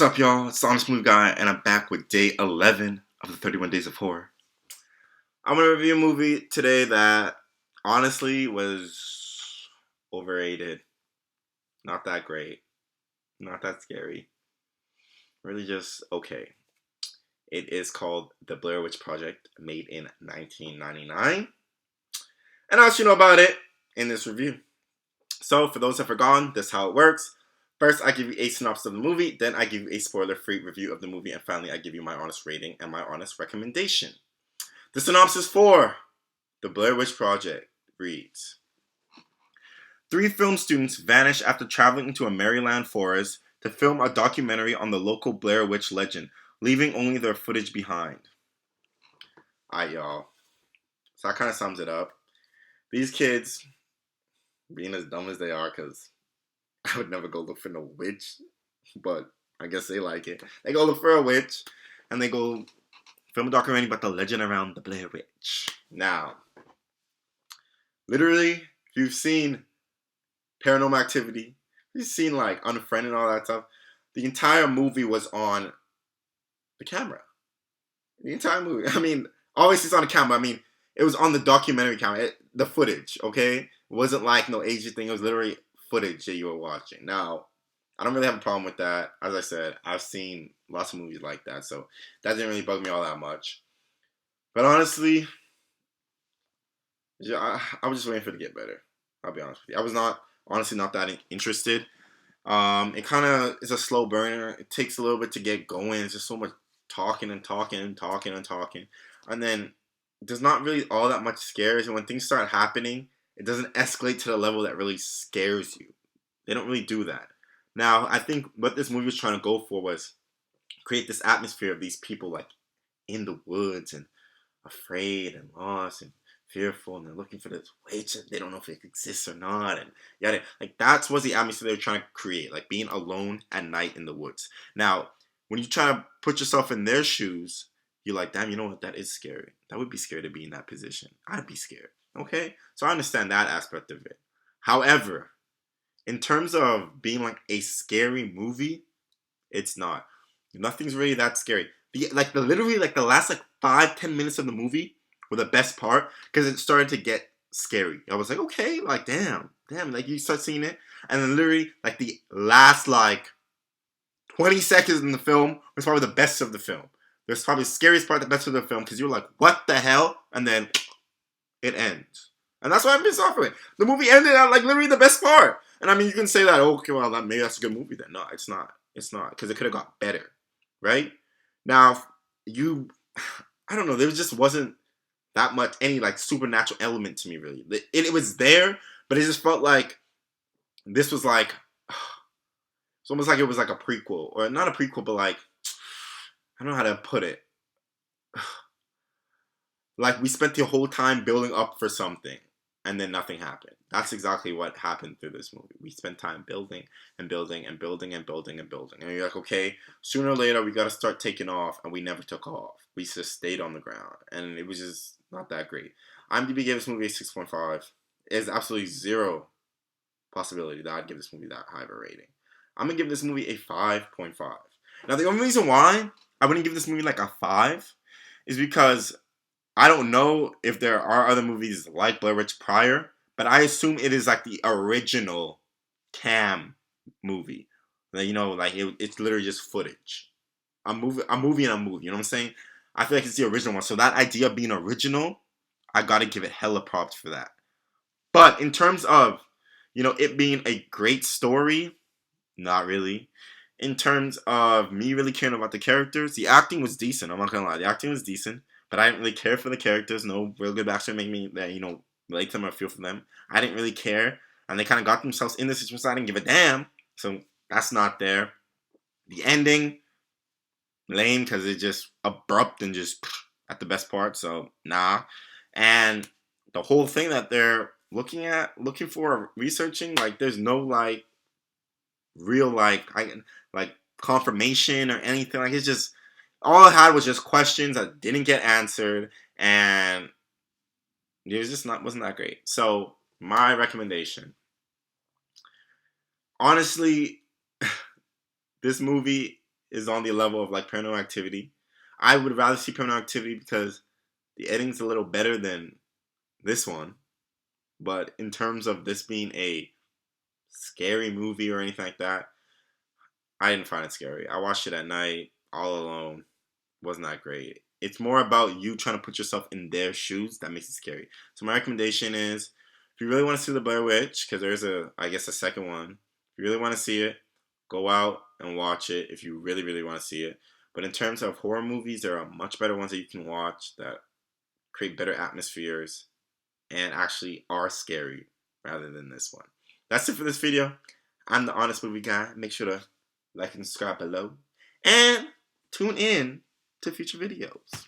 up, y'all? It's the Honest Movie Guy, and I'm back with day 11 of the 31 Days of Horror. I'm going to review a movie today that honestly was overrated. Not that great. Not that scary. Really just okay. It is called The Blair Witch Project, made in 1999. And I'll let you know about it in this review. So, for those that have forgotten, this is how it works. First, I give you a synopsis of the movie, then I give you a spoiler-free review of the movie, and finally, I give you my honest rating and my honest recommendation. The synopsis for The Blair Witch Project reads: 3 film students vanish after traveling into a Maryland forest to film a documentary on the local Blair Witch legend, leaving only their footage behind. Alright, y'all. So that kind of sums it up. These kids, being as dumb as they are, because I would never go look for no witch, but I guess they like it. They go look for a witch, and they go film a documentary about the legend around the Blair Witch. Now, literally, if you've seen Paranormal Activity, if you've seen like Unfriended and all that stuff, the entire movie was on the camera. The entire movie. I mean, obviously it's on the camera. I mean, it was on the documentary camera, the footage, okay? It wasn't like no aged thing. It was literally footage that you were watching. Now, I don't really have a problem with that. As I said, I've seen lots of movies like that, so that didn't really bug me all that much. But honestly, yeah, I was just waiting for it to get better. I'll be honest with you. I was honestly not that interested. It kind of is a slow burner. It takes a little bit to get going. It's just so much talking and talking and talking and talking. And then there's not really all that much scares. And when things start happening, it doesn't escalate to the level that really scares you. They don't really do that. Now, I think what this movie was trying to go for was create this atmosphere of these people like in the woods and afraid and lost and fearful, and they're looking for this witch and they don't know if it exists or not, and yada. Like that's what the atmosphere they're trying to create, like being alone at night in the woods. Now, when you try to put yourself in their shoes, you're like, damn, you know what? That is scary. That would be scary to be in that position. I'd be scared. Okay? So I understand that aspect of it. However, in terms of being like a scary movie, it's not. Nothing's really that scary. Literally the last like 5-10 minutes of the movie were the best part because it started to get scary. I was like, okay, like damn, like you start seeing it, and then literally like the last like 20 seconds in the film was probably the best of the film. There's probably the scariest part, the best of the film, because you're like, what the hell? And then it ends. And that's why I'm pissed off with it. The movie ended at like literally the best part. And I mean, you can say that, oh, okay, well, maybe that's a good movie then. No, it's not. It's not. Because it could have got better. Right? Now, I don't know, there just wasn't that much, any like supernatural element to me, really. It was there, but it just felt like this was like, it's almost like it was like a prequel. Or not a prequel, but like, I don't know how to put it. Like we spent the whole time building up for something and then nothing happened. That's exactly what happened through this movie. We spent time building and building and building and building and building. And you're like, okay, sooner or later we got to start taking off, and we never took off. We just stayed on the ground, and it was just not that great. IMDb gave this movie a 6.5. There's absolutely zero possibility that I'd give this movie that high of a rating. I'm going to give this movie a 5.5. Now, the only reason why I wouldn't give this movie like a 5 is because I don't know if there are other movies like Blair Witch prior, but I assume it is like the original cam movie. Like, you know, like it's literally just footage. A movie and a movie, you know what I'm saying? I feel like it's the original one. So that idea of being original, I gotta give it hella props for that. But in terms of, you know, it being a great story, not really. In terms of me really caring about the characters, the acting was decent. I'm not gonna lie, the acting was decent, but I didn't really care for the characters. No real good backstory make me that, you know, like them or feel for them. I didn't really care, and they kind of got themselves in this situation. So I didn't give a damn. So that's not there. The ending, lame, because it's just abrupt and just at the best part. So nah. And the whole thing that they're looking for, researching, like there's no like real like confirmation or anything. Like it's just all I had was just questions that didn't get answered, and it was just wasn't that great. So my recommendation, honestly, this movie is on the level of like Paranormal Activity. I would rather see Paranormal Activity because the editing's a little better than this one. But in terms of this being a scary movie or anything like that, I didn't find it scary. I watched it at night, all alone. Wasn't that great. It's more about you trying to put yourself in their shoes that makes it scary. So my recommendation is, if you really want to see the Blair Witch, because there's I guess a second one. If you really want to see it, go out and watch it if you really, really want to see it. But in terms of horror movies, there are much better ones that you can watch that create better atmospheres and actually are scary rather than this one. That's it for this video. I'm the Honest Movie Guy. Make sure to like and subscribe below. And tune in to future videos.